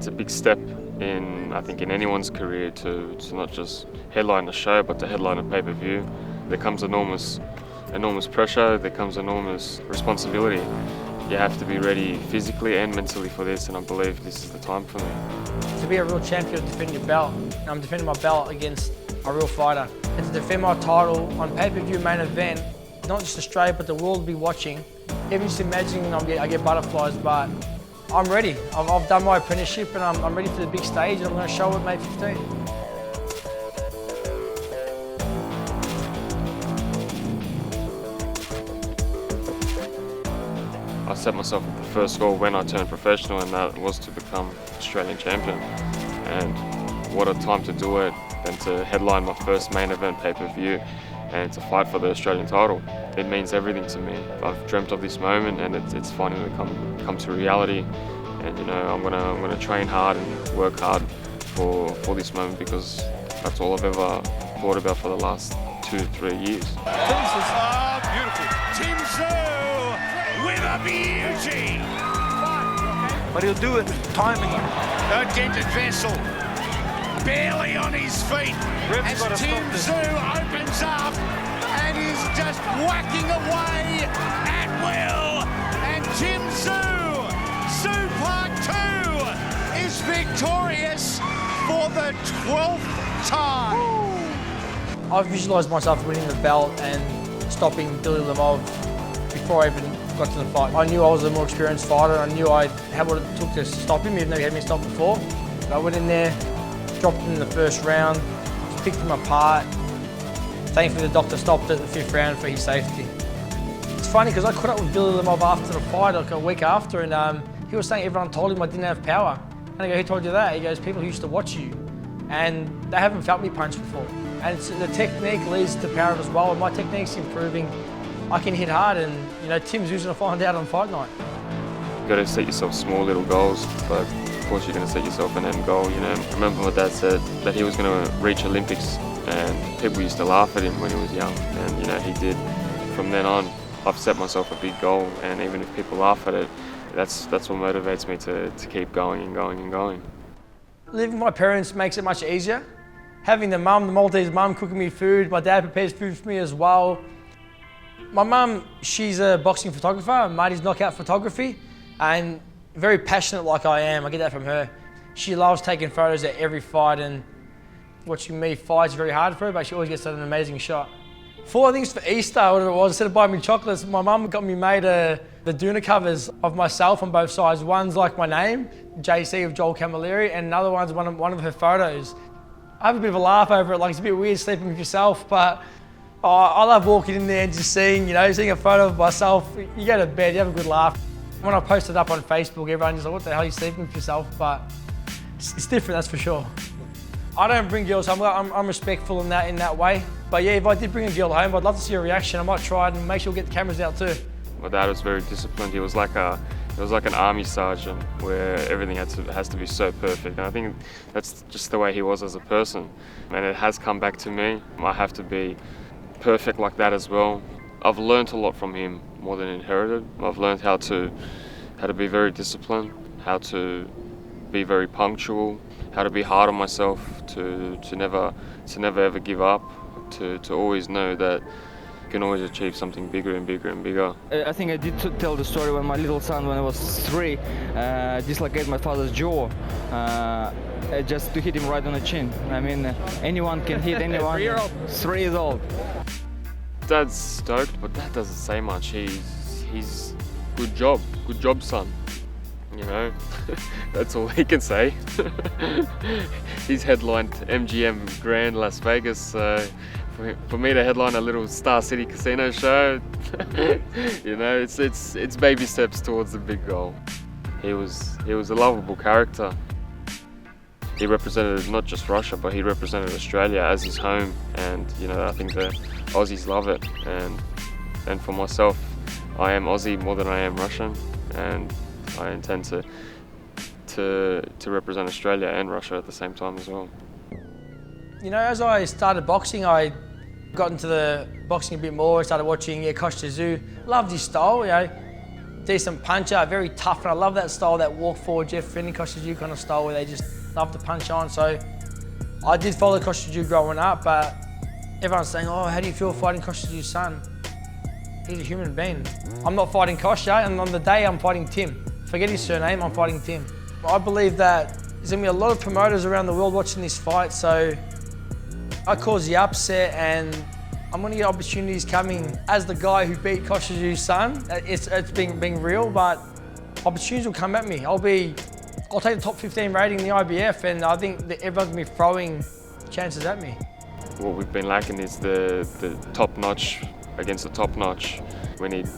a big step in, I think, in anyone's career to not just headline a show, but to headline a pay-per-view. There comes enormous pressure, there comes enormous responsibility. You have to be ready physically and mentally for this, and I believe this is the time for me. To be a real champion, defend your belt. I'm defending my belt against a real fighter. And to defend my title on pay-per-view main event, not just Australia, but the world will be watching. Even just imagining I get butterflies, but I'm ready. I've done my apprenticeship and I'm ready for the big stage, and I'm going to show it May 15th. I set myself the first goal when I turned professional, and that was to become Australian champion. And what a time to do it than to headline my first main event pay-per-view and to fight for the Australian title. It means everything to me. I've dreamt of this moment, and it's finally come to reality. And I'm gonna train hard and work hard for this moment, because that's all I've ever thought about for the last 2-3 years. Beautiful. Tim Tszyu with a beauty. But he'll do it. Timing. A dented vessel. Barely on his feet. As Tim Tszyu opens up and is just whacking away at will. And Tim Tszyu Park 2 is victorious for the 12th time. I've visualised myself winning the belt and stopping Billy Lemov before I even got to the fight. I knew I was a more experienced fighter, and I knew I had what it took to stop him, even though he had me stopped before. But I went in there, dropped him in the first round, picked him apart. Thankfully the doctor stopped at the 5th round for his safety. It's funny because I caught up with Billy Lemov after the fight, like a week after, and he was saying everyone told him I didn't have power. And I go, who told you that? He goes, people who used to watch you, and they haven't felt me punch before. And the technique leads to power as well, and my technique's improving. I can hit hard, and Tim Tszyu's going to find out on fight night. You've got to set yourself small little goals, but of course you're going to set yourself an end goal. I remember my dad said that he was going to reach Olympics, and people used to laugh at him when he was young, and he did. From then on, I've set myself a big goal, and even if people laugh at it, that's what motivates me to keep going and going and going. Living with my parents makes it much easier. Having the Maltese mum cooking me food, my dad prepares food for me as well. My mum, she's a boxing photographer, Marty's knockout photography, and very passionate like I am. I get that from her. She loves taking photos at every fight, and watching me fight is very hard for her, but she always gets an amazing shot. 4 things for Easter, whatever it was, instead of buying me chocolates, my mum got me made the Duna covers of myself on both sides. One's like my name, JC of Joel Camilleri, and another one's one of her photos. I have a bit of a laugh over it, like it's a bit weird sleeping with yourself, but I love walking in there and just seeing a photo of myself. You go to bed, you have a good laugh. When I post it up on Facebook, everyone's like, what the hell are you sleeping with yourself? But it's different, that's for sure. I don't bring girls home. I'm respectful in that way. But yeah, if I did bring a girl home, I'd love to see her reaction. I might try it and make sure we get the cameras out too. My dad was very disciplined. He was like an army sergeant, where everything has to be so perfect. And I think that's just the way he was as a person. And it has come back to me. I have to be perfect like that as well. I've learned a lot from him, more than inherited. I've learned how to be very disciplined, how to be very punctual, how to be hard on myself, to never ever give up, to always know that you can always achieve something bigger and bigger and bigger. I think I did tell the story when my little son, when I was 3, dislocated my father's jaw, just to hit him right on the chin. I mean, anyone can hit anyone. 3 years old. Dad's stoked, but Dad doesn't say much. He's good job, son. That's all he can say. He's headlined MGM Grand Las Vegas. For me to headline a little Star City casino show, it's baby steps towards the big goal. He was a lovable character. He represented not just Russia, but he represented Australia as his home, and I think the Aussies love it. And for myself, I am Aussie more than I am Russian, and I intend to represent Australia and Russia at the same time as well. As I started boxing, I got into the boxing a bit more. I started watching Hodges. Loved his style. decent puncher, very tough, and I love that style, that walk forward, Jeff Finley, Tszyu kind of style where they just love to punch on. So I did follow Tszyu growing up, but everyone's saying, oh, how do you feel fighting Tszyu's son? He's a human being. I'm not fighting Kostya, and on the day I'm fighting Tim. Forget his surname, I'm fighting Tim. I believe that there's gonna be a lot of promoters around the world watching this fight, so I cause the upset, and I'm gonna get opportunities coming as the guy who beat Tszyu's son. It's being real, but opportunities will come at me. I'll take the top 15 rating in the IBF, and I think that everyone's gonna be throwing chances at me. What we've been lacking is the top notch against the top notch. We need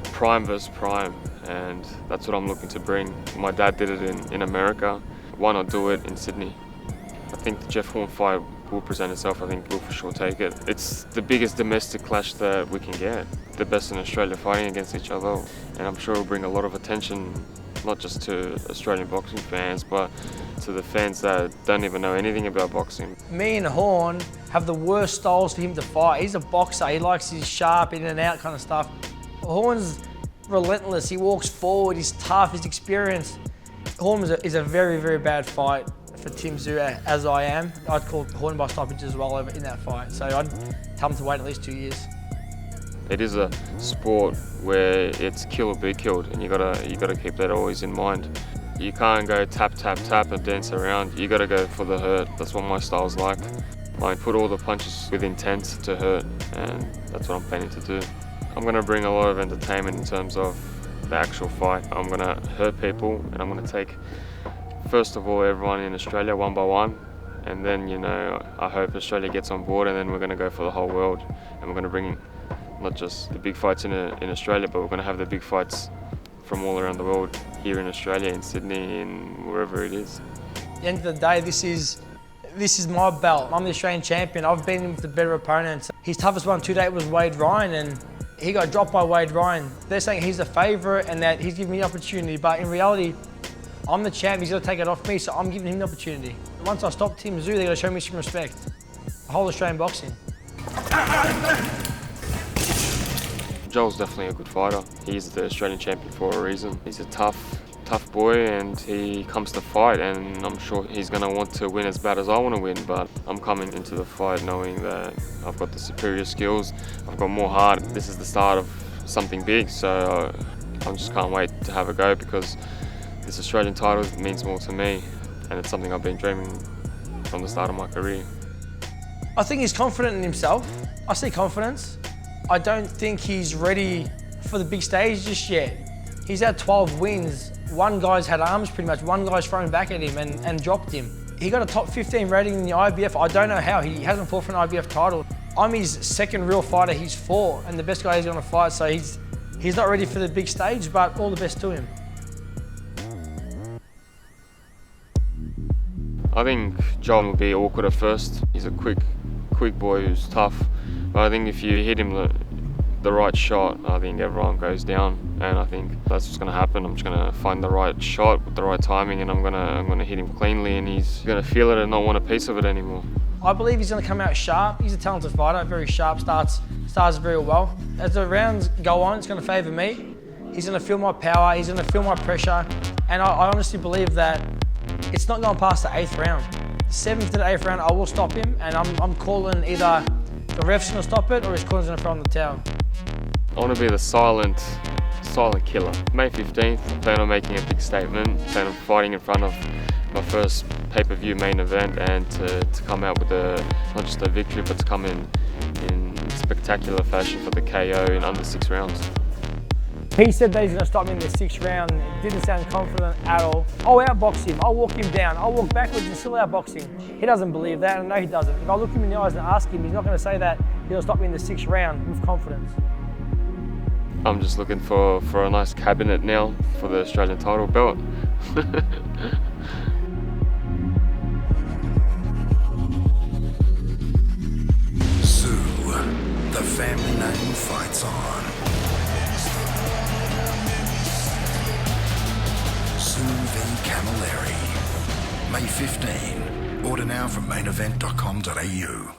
prime versus prime, and that's what I'm looking to bring. My dad did it in America. Why not do it in Sydney? I think the Jeff Horn fight will present itself. I think we'll for sure take it. It's the biggest domestic clash that we can get. The best in Australia fighting against each other, and I'm sure it'll bring a lot of attention, not just to Australian boxing fans, but to the fans that don't even know anything about boxing. Me and Horn have the worst styles for him to fight. He's a boxer, he likes his sharp in and out kind of stuff. Horn's relentless, he walks forward, he's tough, he's experienced. Horn is a very, very bad fight for Tim Tszyu, as I am. I'd call Horn by stoppage as well in that fight, so I'd tell him to wait at least 2 years. It is a sport where it's kill or be killed, and you gotta keep that always in mind. You can't go tap, tap, tap and dance around. You gotta go for the hurt. That's what my style's like. I put all the punches with intent to hurt, and that's what I'm planning to do. I'm gonna bring a lot of entertainment in terms of the actual fight. I'm gonna hurt people, and I'm gonna take, first of all, everyone in Australia one by one, and then, you know, I hope Australia gets on board, and then we're gonna go for the whole world, and we're gonna bring in not just the big fights in Australia, but we're going to have the big fights from all around the world, here in Australia, in Sydney, and wherever it is. At the end of the day, this is my belt. I'm the Australian champion. I've been in with the better opponents. His toughest one to date was Wade Ryan, and he got dropped by Wade Ryan. They're saying he's the favourite and that he's giving me the opportunity, but in reality, I'm the champ. He's going to take it off me, so I'm giving him the opportunity. Once I stop Tim Tszyu, they're going to show me some respect. The whole Australian boxing. Joel's definitely a good fighter. He's the Australian champion for a reason. He's a tough boy, and he comes to fight, and I'm sure he's going to want to win as bad as I want to win, but I'm coming into the fight knowing that I've got the superior skills, I've got more heart. This is the start of something big, so I just can't wait to have a go, because this Australian title means more to me, and it's something I've been dreaming from the start of my career. I think he's confident in himself. I see confidence. I don't think he's ready for the big stage just yet. He's had 12 wins. One guy's had arms pretty much. One guy's thrown back at him and dropped him. He got a top 15 rating in the IBF. I don't know how. He hasn't fought for an IBF title. I'm his second real fighter he's fought, and the best guy he's gonna fight, so he's not ready for the big stage, but all the best to him. I think Joel will be awkward at first. He's a quick boy who's tough. But I think if you hit him the right shot, I think everyone goes down, and I think that's what's going to happen. I'm just going to find the right shot with the right timing, and I'm going to hit him cleanly, and he's going to feel it and not want a piece of it anymore. I believe he's going to come out sharp. He's a talented fighter, very sharp, starts very well. As the rounds go on, it's going to favour me. He's going to feel my power, he's going to feel my pressure, and I honestly believe that it's not going past the 8th round. 7th to the 8th round, I will stop him, and I'm calling either the ref's going to stop it or his corner's going to throw in the towel. I want to be the silent killer. May 15th, I plan on making a big statement. I plan on fighting in front of my first pay-per-view main event, and to come out with not just a victory, but to come in spectacular fashion for the KO in under 6 rounds. He said that he's going to stop me in the 6th round. It didn't sound confident at all. I'll outbox him, I'll walk him down, I'll walk backwards and still outbox him. He doesn't believe that, and I know he doesn't. If I look him in the eyes and ask him, he's not going to say that he'll stop me in the 6th round with confidence. I'm just looking for a nice cabinet now for the Australian title belt. Tszyu, the family name fights on. Tszyu v Camilleri, May 15. Order now from mainevent.com.au.